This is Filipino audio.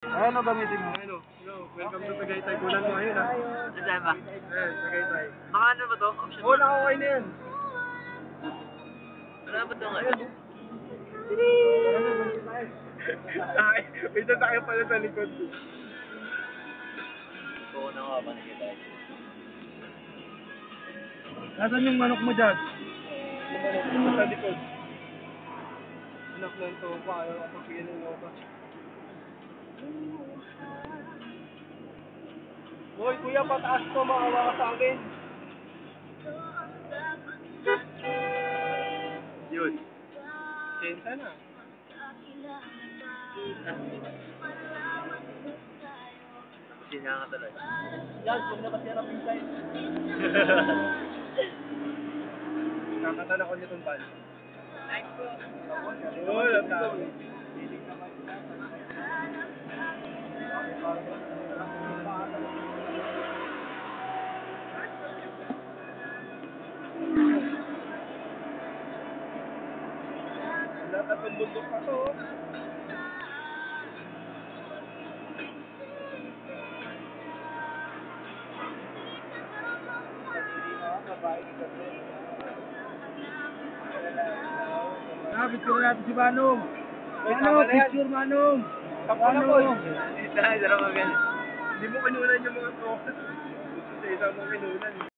Ano gamitin mo? Hello, welcome to Tagaytay. Kulang mo ngayon, ha? Saan ba? Tagaytay. Mga ano ba to? Option Oo, nakakay na yan. Wala ba ito ngayon? Ay, may sasakyan pala sa likod. Oo na nga ba nakita? Nasaan yung manok mo dyan? Sa likod. Anak ng topa, ayaw ako pagpigyan ng topa. Hoy, kuya, pataas to, maawa ka sa akin. Yun. Senta na. Sinya nga tuloy. Yan, kung nakasira pinsay. Kakatala ko niyo itong bal. Oo, lata. Lahat ng bundok pa to. Picture natin si Manong. Manong, picture Manong. Tapos na po. Hindi tayo, sarap maganda. Hindi mo kinunan yung mga tropas. Sa isang mo kinunan.